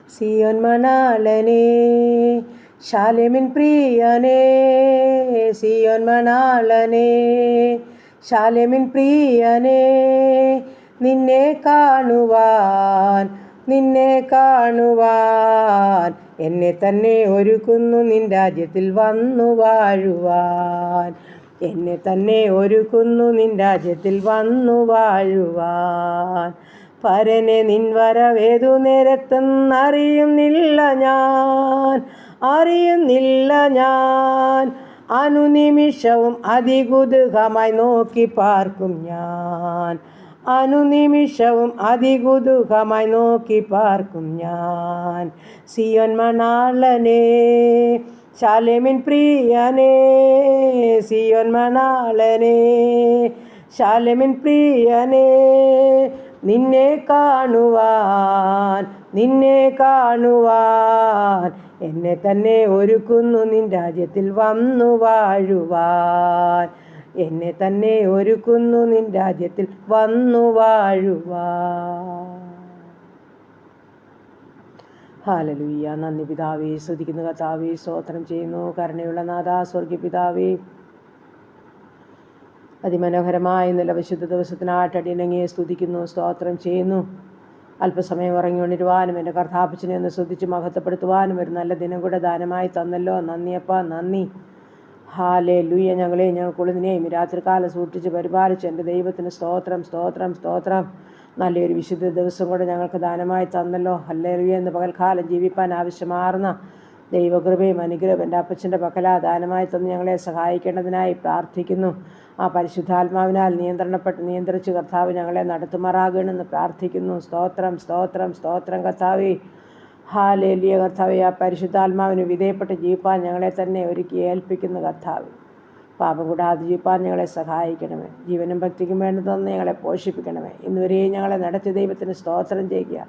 സിയോൻ മണാളനേ, ശാലേമിൻ പ്രിയനേ, സിയോൻ മണാളനേ, ശാലേമിൻ പ്രിയനേ, നിന്നെ കാണുവാൻ എന്നെ തന്നെ ഒരുക്കുന്നു നിൻ രാജ്യത്തിൽ വന്നു വാഴുവാൻ. എന്നെ തന്നെ ഒരുക്കുന്നു നിൻ രാജ്യത്തിൽ വന്നു വാഴുവാൻ. പരനെ നിൻ വരവേതു നേരത്തെന്നറിയുന്നില്ല ഞാൻ, അനുനിമിഷവും അതികുതുകമായി നോക്കി പാർക്കും ഞാൻ, അനുനിമിഷവും അതികുതുകമായി നോക്കി പാർക്കും ഞാൻ. സിയോൻ മണാളനേ, ശാലേമിൻ പ്രിയനേ, സിയോൻ മണാളനേ, ശാലേമിൻ പ്രിയനേ, നിന്നെ കാണുവാൻ എന്നെ തന്നെ ഒരുക്കുന്നു നിൻ രാജ്യത്തിൽ വന്നു വാഴുവാൻ. എന്നെ തന്നെ ഒരുക്കുന്നു നിൻ രാജ്യത്തിൽ വന്നു വാഴുവാൻ. ഹല്ലേലൂയ. നന്ദി പിതാവേ, സ്തുതിക്കുന്നു കർത്താവേ, സ്തോത്രം ചെയ്യുന്നു കരുണയുള്ള നാഥാ സ്വർഗ്ഗീയ പിതാവേ. അതിമനോഹരമായ നല്ല വിശുദ്ധ ദിവസത്തിനായിട്ട് അടിയനങ്ങിയെ സ്തുതിക്കുന്നു, സ്തോത്രം ചെയ്യുന്നു. അല്പസമയം ഉറങ്ങി ഉണരുവാനും എൻ്റെ കർത്താപ്പച്ചനെ ഒന്ന് സ്തുതിച്ച് മഹത്വപ്പെടുത്തുവാനും ഒരു നല്ല ദിനം കൂടെ ദാനമായി തന്നല്ലോ. നന്ദിയപ്പാ, നന്ദി. ഹല്ലേലൂയ. ഞങ്ങൾക്കുള്ളതിനെയും രാത്രികാലം സൂക്ഷിച്ച് പരിപാലിച്ച് എൻ്റെ ദൈവത്തിന് സ്തോത്രം, സ്തോത്രം, സ്തോത്രം. നല്ലൊരു വിശുദ്ധ ദിവസം കൂടെ ഞങ്ങൾക്ക് ദാനമായി തന്നല്ലോ. ഹല്ലേലൂയ. എന്ന് പകൽക്കാലം ജീവിപ്പാൻ ആവശ്യമാർന്ന ദൈവകൃപയും അനുഗ്രഹം എൻ്റെ അപ്പച്ചൻ്റെ പക്കലാ ദാനമായി തന്ന് ഞങ്ങളെ സഹായിക്കേണ്ടതിനായി പ്രാർത്ഥിക്കുന്നു. ആ പരിശുദ്ധാത്മാവിനാൽ നിയന്ത്രിച്ച് കർത്താവ് ഞങ്ങളെ നടത്തുമാറാകണമെന്ന് പ്രാർത്ഥിക്കുന്നു. സ്തോത്രം, സ്തോത്രം, സ്തോത്രം കർത്താവേ. ഹല്ലേലൂയ. കർത്താവേ, ആ പരിശുദ്ധാത്മാവിന് വിധേയപ്പെട്ട് ജീവിപ്പാൻ ഞങ്ങളെ തന്നെ ഒരുക്കി ഏൽപ്പിക്കുന്ന കർത്താവ്, പാപം കൂടാതെ ജീവിപ്പാൻ ഞങ്ങളെ സഹായിക്കണമേ. ജീവനും ഭക്തിക്കും വേണ്ടതെന്ന് ഞങ്ങളെ പോഷിപ്പിക്കണമേ. ഇന്നുവരെയും ഞങ്ങളെ നടത്തിയ ദൈവത്തിന് സ്തോത്രം ചെയ്യുക.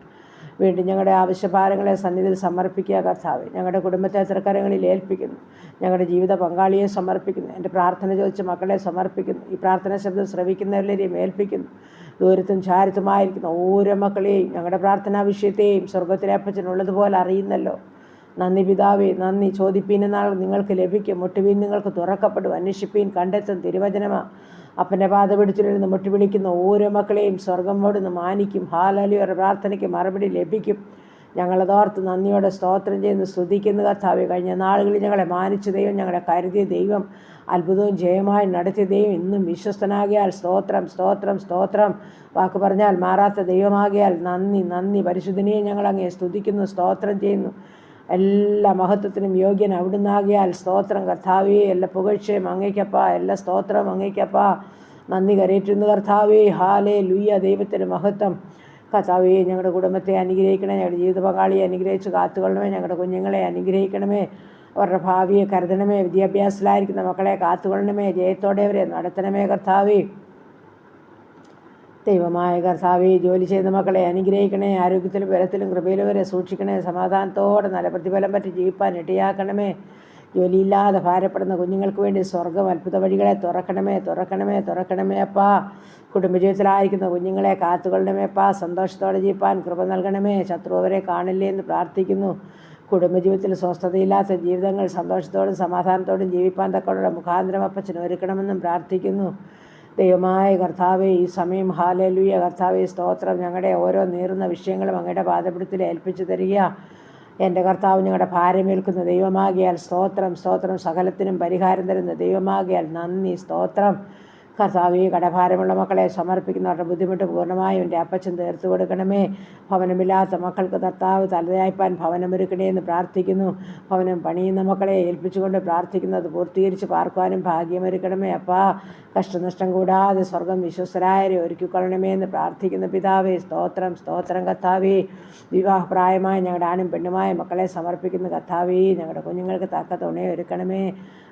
വീണ്ടും ഞങ്ങളുടെ ആവശ്യഭാരങ്ങളെ സന്നിധിയിൽ സമർപ്പിക്കുക കർത്താവേ. ഞങ്ങളുടെ കുടുംബത്തെ തൃക്കരങ്ങളിൽ ഏൽപ്പിക്കുന്നു. ഞങ്ങളുടെ ജീവിത പങ്കാളിയെ സമർപ്പിക്കുന്നു. എൻ്റെ പ്രാർത്ഥന ചോദിച്ച മക്കളെ സമർപ്പിക്കുന്നു. ഈ പ്രാർത്ഥന ശബ്ദം ശ്രവിക്കുന്നവരെയും ഏൽപ്പിക്കുന്നു. ദൂരത്തും ചാരത്തുമായിരിക്കുന്ന ഓരോ മക്കളെയും ഞങ്ങളുടെ പ്രാർത്ഥനാ വിഷയത്തെയും സ്വർഗത്തിലെ അപ്പച്ചനുള്ളതുപോലെ അറിയുന്നല്ലോ. നന്ദി പിതാവേ, നന്ദി. ചോദിപ്പീൻ എന്നാൽ നിങ്ങൾക്ക് ലഭിക്കും, മുട്ടുവീൻ നിങ്ങൾക്ക് തുറക്കപ്പെടും, അന്വേഷിപ്പീൻ കണ്ടെത്തും. തിരുവചനമാ. അപ്പൻ്റെ പാത പിടിച്ചിരുന്ന് മുട്ടുവിളിക്കുന്ന ഓരോ മക്കളെയും സ്വർഗം ഓടുന്ന് മാനിക്കും. ഹല്ലേലൂയ. പ്രാർത്ഥനയ്ക്ക് മറുപടി ലഭിക്കും. ഞങ്ങളതോർത്ത് നന്ദിയോടെ സ്തോത്രം ചെയ്യുന്നു, സ്തുതിക്കുന്ന കർത്താവേ. കഴിഞ്ഞ നാളുകളിൽ ഞങ്ങളെ മാനിച്ച ദൈവം, ഞങ്ങളെ കരുതിയ ദൈവം, അത്ഭുതവും ജയമായി നടത്തിയ ദൈവം ഇന്നും വിശ്വസ്തനാകിയാൽ സ്തോത്രം, സ്തോത്രം, സ്തോത്രം. വാക്ക് പറഞ്ഞാൽ മാറാത്ത ദൈവമാകിയാൽ നന്ദി, നന്ദി. പരിശുദ്ധനെയും ഞങ്ങളങ്ങേ സ്തുതിക്കുന്നു, സ്തോത്രം ചെയ്യുന്നു. എല്ലാ മഹത്വത്തിനും യോഗ്യൻ അവിടുന്നാകിയാൽ സ്തോത്രം കർത്താവേ. എല്ലാ പുകഴ്ചയും അങ്ങയ്ക്കപ്പാ, എല്ലാ സ്തോത്രവും അങ്ങയ്ക്കപ്പാ. നന്ദി കരേറ്റുന്നു കർത്താവേ. ഹല്ലേലൂയ. ദൈവത്തിന് മഹത്വം. കർത്താവേ, ഞങ്ങളുടെ കുടുംബത്തെ അനുഗ്രഹിക്കണമേ. ഞങ്ങളുടെ ജീവിത പങ്കാളിയെ അനുഗ്രഹിച്ച് കാത്തുകൊള്ളണമേ. ഞങ്ങളുടെ കുഞ്ഞുങ്ങളെ അനുഗ്രഹിക്കണമേ. അവരുടെ ഭാവിയെ കരുതണമേ. വിദ്യാഭ്യാസത്തിലായിരിക്കുന്ന മക്കളെ കാത്തുകൊള്ളണമേ. ജയത്തോടെ അവരെ നടത്തണമേ കർത്താവേ. ദൈവമായ കർത്താവേ, ജോലി ചെയ്യുന്ന മക്കളെ അനുഗ്രഹിക്കണേ. ആരോഗ്യത്തിലും ബലത്തിലും കൃപയിലും വരെ സൂക്ഷിക്കണേ. സമാധാനത്തോടെ നല്ല പ്രതിഫലം പറ്റി ജീവിപ്പാൻ ഇടയാക്കണമേ. ജോലിയില്ലാതെ ഭാരപ്പെടുന്ന കുഞ്ഞുങ്ങൾക്ക് വേണ്ടി സ്വർഗം അത്ഭുത വഴികളെ തുറക്കണമേ അപ്പാ. കുടുംബജീവിതത്തിലായിരിക്കുന്ന കുഞ്ഞുങ്ങളെ കാത്തുകൊള്ളണമേ അപ്പാ. സന്തോഷത്തോടെ ജീവിപ്പാൻ കൃപ നൽകണമേ. ശത്രു അവരെ കാണില്ലേ എന്ന് പ്രാർത്ഥിക്കുന്നു. കുടുംബജീവിതത്തിൽ സ്വസ്ഥതയില്ലാത്ത ജീവിതങ്ങൾ സന്തോഷത്തോടും സമാധാനത്തോടും ജീവിപ്പാൻ തക്കമുള്ള മുഖാന്തരം അപ്പച്ചന് ഒരുക്കണമെന്നും പ്രാർത്ഥിക്കുന്നു. ദൈവമായ കർത്താവേ, ഈ സമയം ഹല്ലേലൂയ കർത്താവേ, സ്തോത്രം. ഞങ്ങളുടെ ഓരോ നീറുന്ന വിഷയങ്ങളും അങ്ങയുടെ പാദപിടുത്തിൽ ഏൽപ്പിച്ചു തരിക. എൻ്റെ കർത്താവ് ഞങ്ങളുടെ ഭാരമേൽക്കുന്ന ദൈവമാകിയാൽ സ്തോത്രം, സ്തോത്രം. സകലത്തിനും പരിഹാരം തരുന്ന ദൈവമാകിയാൽ നന്ദി, സ്തോത്രം. കർത്താവേ, കടഭാരമുള്ള മക്കളെ സമർപ്പിക്കുന്നവരുടെ ബുദ്ധിമുട്ട് പൂർണ്ണമായും എൻ്റെ അപ്പച്ചൻ തീർത്തു കൊടുക്കണമേ. ഭവനമില്ലാത്ത മക്കൾക്ക് കർത്താവ് തലയായ്പാൻ ഭവനമൊരുക്കണേ എന്ന് പ്രാർത്ഥിക്കുന്നു. ഭവനം പണിയുന്ന മക്കളെ ഏൽപ്പിച്ചുകൊണ്ട് പ്രാർത്ഥിക്കുന്നത് പൂർത്തീകരിച്ച് പാർക്കുവാനും ഭാഗ്യമൊരുക്കണമേ അപ്പാ. കഷ്ടനഷ്ടം കൂടാതെ സ്വർഗം വിശ്വസ്തരായരെ ഒരുക്കിക്കൊള്ളണമേ എന്ന് പ്രാർത്ഥിക്കുന്ന പിതാവേ, സ്തോത്രം, സ്തോത്രം കർത്താവേ. വിവാഹപ്രായമായ ഞങ്ങളുടെ ആണും പെണ്ണുമായ മക്കളെ സമർപ്പിക്കുന്ന കർത്താവേ, ഞങ്ങളുടെ കുഞ്ഞുങ്ങൾക്ക് തക്ക തുണയെ ഒരുക്കണമേ.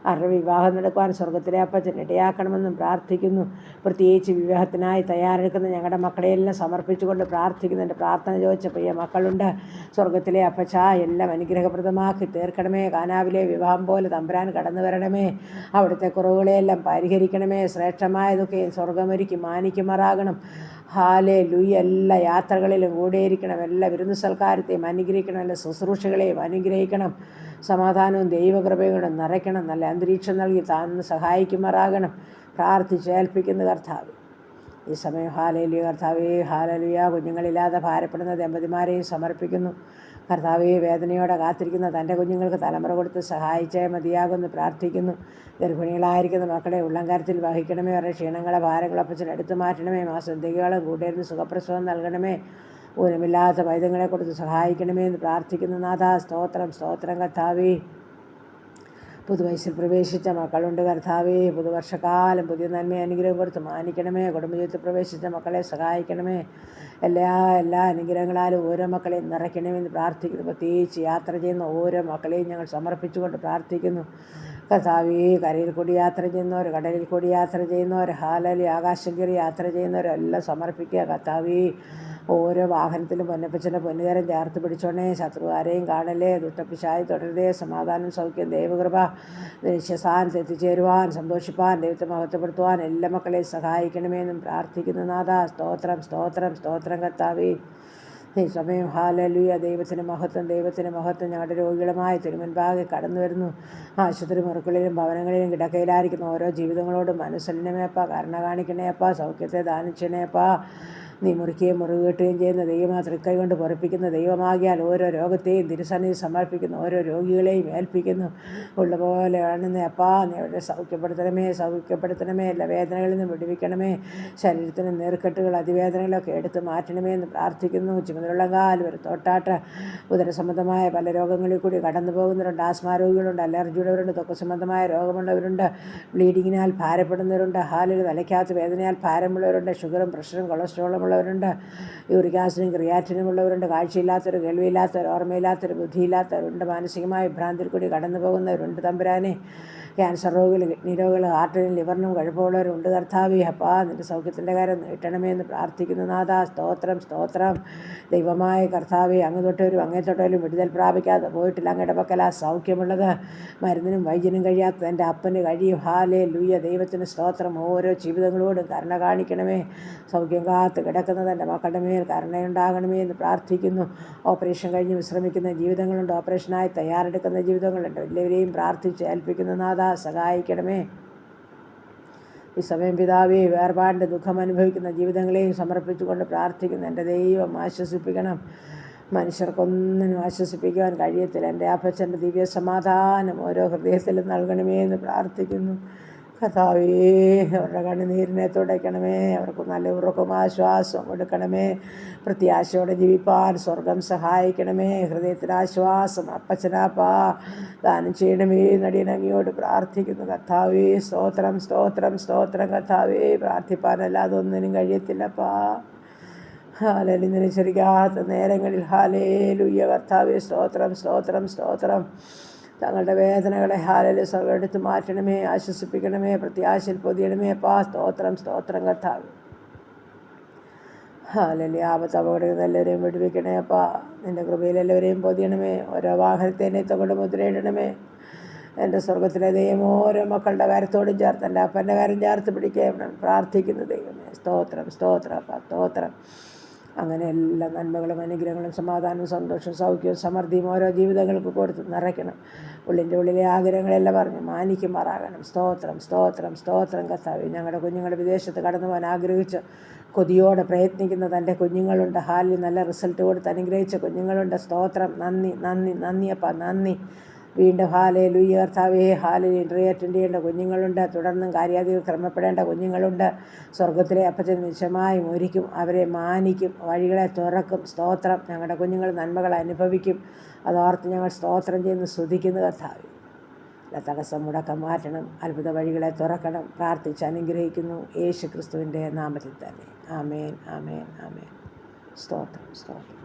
അവരുടെ വിവാഹം നടക്കുവാൻ സ്വർഗത്തിലെ അപ്പച്ചൻ ഇടയാക്കണമെന്നും പ്രാർത്ഥിക്കുന്നു. പ്രത്യേകിച്ച് വിവാഹത്തിനായി തയ്യാറെടുക്കുന്ന ഞങ്ങളുടെ മക്കളെയെല്ലാം സമർപ്പിച്ചുകൊണ്ട് പ്രാർത്ഥിക്കുന്നു. എൻ്റെ പ്രാർത്ഥന ചോദിച്ച പ്രിയ മക്കളുണ്ട്. സ്വർഗത്തിലെ അപ്പച്ച എല്ലാം അനുഗ്രഹപ്രദമാക്കി തീർക്കണമേ. കാനാവിലെ വിവാഹം പോലെ തമ്പുരാൻ കടന്നു വരണമേ. അവിടുത്തെ കുറവുകളെയെല്ലാം പരിഹരിക്കണമേ. ശ്രേഷ്ഠമായതൊക്കെ സ്വർഗമൊരുക്കി മാനിക്കുമാറാകണം. ഹാലേലൂയ. എല്ലാ യാത്രകളിലും കൂടെയിരിക്കണം. എല്ലാ വിരുന്ന് സൽക്കാരത്തെയും അനുഗ്രഹിക്കണം. എല്ലാ ശുശ്രൂഷകളെയും അനുഗ്രഹിക്കണം. സമാധാനവും ദൈവകൃപയും കൊണ്ട് നിറയ്ക്കണം. നല്ല അന്തരീക്ഷം നൽകി താന്ന് സഹായിക്കുമാറാകണം. പ്രാർത്ഥിച്ചേൽപ്പിക്കുന്ന കർത്താവ് ഈ സമയം ഹാലേലുയ. കർത്താവേ ഹാലേലുയ. കുഞ്ഞുങ്ങളില്ലാതെ ഭാരപ്പെടുന്ന ദമ്പതിമാരെയും സമർപ്പിക്കുന്നു. കർത്താവേ വേദനയോടെ കാത്തിരിക്കുന്ന തൻ്റെ കുഞ്ഞുങ്ങൾക്ക് തലമുറ കൊടുത്ത് സഹായിച്ചേ മതിയാകുമെന്ന് പ്രാർത്ഥിക്കുന്നു. ഗർഭിണികളായിരിക്കുന്ന മക്കളെ ഉള്ളംകരത്തിൽ വഹിക്കണമേ. അവരുടെ ക്ഷീണങ്ങളെ ഭാരങ്ങളെ അപ്പച്ചൻ എടുത്തു മാറ്റണമേ. മാസന്ധികളും കൂട്ടിയിരുന്ന് സുഖപ്രസവം നൽകണമേ. ഊനമില്ലാത്ത വൈദ്യങ്ങളെ കൊടുത്ത് സഹായിക്കണമേ എന്ന് പ്രാർത്ഥിക്കുന്നു. നാഥാ സ്തോത്രം സ്തോത്രം. കർത്താവേ പുതുവയസ്സിൽ പ്രവേശിച്ച മക്കളുണ്ട്. കർത്താവേ പുതുവർഷക്കാലം പുതിയ നന്മ അനുഗ്രഹം കൊടുത്ത് മാനിക്കണമേ. കുടുംബജീവിതത്തിൽ പ്രവേശിച്ച മക്കളെ സഹായിക്കണമേ. എല്ലാ അനുഗ്രഹങ്ങളാലും ഓരോ മക്കളെയും നിറയ്ക്കണമെന്ന് പ്രാർത്ഥിക്കുന്നു. പ്രത്യേകിച്ച് യാത്ര ചെയ്യുന്ന ഓരോ മക്കളെയും ഞങ്ങൾ സമർപ്പിച്ചുകൊണ്ട് പ്രാർത്ഥിക്കുന്നു. കർത്താവേ കരയിൽ കൂടി യാത്ര ചെയ്യുന്നവർ, കടലിൽ കൂടി യാത്ര ചെയ്യുന്നവർ, ഹാലലി ആകാശം കയറി യാത്ര ചെയ്യുന്നവരെല്ലാം സമർപ്പിക്കുക. കർത്താവേ ഓരോ വാഹനത്തിലും പൊന്നപ്പച്ചൻ്റെ പൊന്നുകരം ചേർത്ത് പിടിച്ചോണേ. ശത്രു ആരെയും കാണലേ. ദുഷ്ടപ്പിശാചി തുടരുതേ. സമാധാനം സൗഖ്യം ദൈവകൃപ നിശ്ചസാനത്ത് എത്തിച്ചേരുവാൻ സന്തോഷിപ്പാൻ ദൈവത്തെ മഹത്വപ്പെടുത്തുവാൻ എല്ലാ മക്കളെയും സഹായിക്കണമെന്നും പ്രാർത്ഥിക്കുന്നു. നാഥാ സ്തോത്രം സ്തോത്രം സ്തോത്രം. കർത്താവേ ഈ സമയം ഹാലലുയ. ദൈവത്തിന് മഹത്വം ദൈവത്തിന് മഹത്വം. ഞങ്ങളുടെ രോഗികളുമായി തിരുമുൻപാകെ കടന്നു വരുന്നു. ആശുപത്രി മുറികളിലും ഭവനങ്ങളിലും കിടക്കയിലായിരിക്കുന്ന ഓരോ ജീവിതങ്ങളോടും മനസ്സലിനമേപ്പാ. കരുണ കാണിക്കണേപ്പാ. സൗഖ്യത്തെ ദാനം ചെയ്യണേപ്പാ. നീ മുറിക്കുകയും മുറിവേട്ടുകയും ചെയ്യുന്ന ദൈവമാ. തൃക്കൈ കൊണ്ട് പൊറപ്പിക്കുന്ന ദൈവമാകിയാൽ ഓരോ രോഗത്തെയും തിരുസന്നിധി സമർപ്പിക്കുന്നു. ഓരോ രോഗികളെയും ഏൽപ്പിക്കുന്നു. ഉള്ളപോലെ ആണെന്ന് അപ്പാ നീ അവരെ സൗഖ്യപ്പെടുത്തണമേ. എല്ലാ വേദനകളിൽ നിന്നും വിടുവിക്കണമേ. ശരീരത്തിന് നീർക്കെട്ടുകൾ അതിവേദനകളൊക്കെ എടുത്ത് മാറ്റണമേ എന്ന് പ്രാർത്ഥിക്കുന്നു. ചുമതലകാൽ ഒരു തോട്ടാട്ട് ഉദരസംബന്ധമായ പല രോഗങ്ങളിൽ കൂടി കടന്നു പോകുന്നവരുണ്ട്. ആസ്മാ രോഗികളുണ്ട്, അലർജിയുള്ളവരുണ്ട്, ത്വക്ക് സംബന്ധമായ രോഗമുള്ളവരുണ്ട്, ബ്ലീഡിങ്ങിനാൽ ഭാരപ്പെടുന്നവരുണ്ട്, ഹാലിൽ തലയ്ക്കകത്ത് വേദനയാൽ ഭാരമുള്ളവരുണ്ട്, ഷുഗറും പ്രഷറും കൊളസ്ട്രോളും ഉള്ളവരുണ്ട്, യൂറിക് ആസിഡും ക്രിയാറ്റിനും ഉള്ളവരുണ്ട്, കാഴ്ചയില്ലാത്തവർ, കേൾവിയില്ലാത്തവർ, ഓർമ്മയില്ലാത്തവർ, ബുദ്ധിയില്ലാത്തവരുണ്ട്, മാനസികമായ ഭ്രാന്തിൽ കൂടി കടന്നു പോകുന്നവരുണ്ട്. തമ്പുരാനെ ക്യാൻസർ രോഗികൾ, കിഡ്നി രോഗികൾ, ഹാർട്ടിനും ലിവറിനും കുഴപ്പമുള്ളവരുണ്ട്. കർത്താവേ അപ്പാ നിൻ്റെ സൗഖ്യത്തിൻ്റെ കാര്യം നീട്ടണമേ എന്ന് പ്രാർത്ഥിക്കുന്നു. നാഥാ സ്തോത്രം സ്തോത്രം. ദൈവമായ കർത്താവേ അങ്ങ് തൊട്ടവരും അങ്ങേ തൊട്ടവരും വിടുതൽ പ്രാപിക്കാതെ പോയിട്ടില്ല. അങ്ങയുടെ പക്കലാ സൗഖ്യമുള്ളത്. മരുന്നിനും വൈദ്യനും കഴിയാത്ത എൻ്റെ അപ്പന് കഴിയും. ഹാലേലൂയ. ദൈവത്തിന് സ്തോത്രം. ഓരോ ജീവിതങ്ങളോടും കരുണ കാണിക്കണമേ. സൗഖ്യം കാത്ത് കിടക്കുന്നത് എൻ്റെ മക്കളുടെ മേൽ കരുണയുണ്ടാകണമേ എന്ന് പ്രാർത്ഥിക്കുന്നു. ഓപ്പറേഷൻ കഴിഞ്ഞ് വിശ്രമിക്കുന്ന ജീവിതങ്ങളുണ്ട്, ഓപ്പറേഷനായി തയ്യാറെടുക്കുന്ന ജീവിതങ്ങളുണ്ട്. എല്ലാവരെയും പ്രാർത്ഥിച്ച് ഏൽപ്പിക്കുന്ന നാഥാ സഹായിക്കണമേ. ഈ സമയം പിതാവേ വേർപാടിൻ്റെ ദുഃഖം അനുഭവിക്കുന്ന ജീവിതങ്ങളെയും സമർപ്പിച്ചുകൊണ്ട് പ്രാർത്ഥിക്കുന്നു. എൻ്റെ ദൈവം ആശ്വസിപ്പിക്കണം. മനുഷ്യർക്കൊന്നിനും ആശ്വസിപ്പിക്കുവാൻ കഴിയത്തില്ല. എൻ്റെ അപ്പച്ചൻ്റെ ദിവ്യ സമാധാനം ഓരോ ഹൃദയത്തിലും നൽകണമേ എന്ന് പ്രാർത്ഥിക്കുന്നു. കർത്താവേ അവരുടെ കണ്ണുനീരിനെ തുടയ്ക്കണമേ. അവർക്ക് നല്ല ഉറക്കവും ആശ്വാസവും കൊടുക്കണമേ. പ്രത്യാശയോടെ ജീവിപ്പാൻ സ്വർഗം സഹായിക്കണമേ. ഹൃദയത്തിനാശ്വാസം അപ്പച്ചനാപ്പാ ദാനം ചെയ്യണമേ. നടിയനങ്ങിയോട് പ്രാർത്ഥിക്കുന്നു. കർത്താവേ സ്തോത്രം സ്തോത്രം സ്തോത്രം. കർത്താവേ പ്രാർത്ഥിപ്പാനല്ലാതെ ഒന്നിനും കഴിയത്തില്ലപ്പാ. ഹാലലി നിലച്ചരിക്കാത്ത നേരങ്ങളിൽ ഹാലേലൂയ. കർത്താവേ സ്തോത്രം സ്തോത്രം സ്തോത്രം. തങ്ങളുടെ വേദനകളെ ഹാലലി എടുത്ത് മാറ്റണമേ. ആശ്വസിപ്പിക്കണമേ. പ്രത്യാശയിൽ പൊതിയണമേ. അപ്പാ സ്തോത്രം സ്തോത്രം. കർത്താവ് ഹാലലി ആപത്ത് അപകടങ്ങൾ എല്ലാവരെയും വിടുവിക്കണേ. അപ്പാ നിൻ്റെ കൃപയിൽ എല്ലാവരെയും പൊതിയണമേ. ഓരോ വാഹനത്തേനെ തൊകൊണ്ട് മുദ്രയിടണമേ. എൻ്റെ സ്വർഗത്തിലെ ദൈവം ഓരോ മക്കളുടെ കാര്യത്തോടും ചേർത്ത് എൻ്റെ അപ്പൻ്റെ കാര്യം ചേർത്ത് പിടിക്കാൻ പ്രാർത്ഥിക്കുന്നു. ദൈവമേ സ്തോത്രം സ്തോത്രം. അപ്പാ സ്തോത്രം. അങ്ങനെ എല്ലാ നന്മകളും അനുഗ്രഹങ്ങളും സമാധാനവും സന്തോഷവും സൗഖ്യവും സമൃദ്ധിയും ഓരോ ജീവിതങ്ങൾക്ക് കൊടുത്ത് നിറയ്ക്കണം. ഉള്ളിൻ്റെ ഉള്ളിലെ ആഗ്രഹങ്ങളെല്ലാം പറഞ്ഞ് മാനിക്കുമാറാകണം. സ്തോത്രം സ്തോത്രം സ്തോത്രം. കർത്താവേ ഞങ്ങളുടെ കുഞ്ഞുങ്ങൾ വിദേശത്ത് കടന്നു പോകാൻ ആഗ്രഹിച്ച് കൊതിയോടെ പ്രയത്നിക്കുന്ന തൻ്റെ കുഞ്ഞുങ്ങളുണ്ട്. ഹാലിൽ നല്ല റിസൾട്ട് കൊടുത്ത് അനുഗ്രഹിച്ച കുഞ്ഞുങ്ങളുണ്ട്. സ്തോത്രം. നന്ദി നന്ദി നന്ദി. അപ്പാ നന്ദി. വീണ്ടും ഹാലേലൂയ. കർത്താവേ ഹാലിൽ ഇൻ്റർവ്യൂ അറ്റൻഡ് ചെയ്യേണ്ട കുഞ്ഞുങ്ങളുണ്ട്. തുടർന്നും കാര്യാദികൾ ക്രമപ്പെടേണ്ട കുഞ്ഞുങ്ങളുണ്ട്. സ്വർഗത്തിലെ അപ്പച്ചൻ നിശ്ചയമായും ഒരുക്കും. അവരെ മാനിക്കും. വഴികളെ തുറക്കും. സ്തോത്രം. ഞങ്ങളുടെ കുഞ്ഞുങ്ങൾ നന്മകൾ അനുഭവിക്കും. അതോർത്ത് ഞങ്ങൾ സ്തോത്രം ചെയ്യുന്നു, സ്തുതിക്കുന്നു. കർത്താവേ തടസ്സം മുടക്കം മാറ്റണം. അത്ഭുത വഴികളെ തുറക്കണം. പ്രാർത്ഥിച്ച് അനുഗ്രഹിക്കുന്നു യേശു ക്രിസ്തുവിൻ്റെ നാമത്തിൽ തന്നെ. ആമേൻ ആമേൻ ആമേൻ. സ്തോത്രം സ്തോത്രം.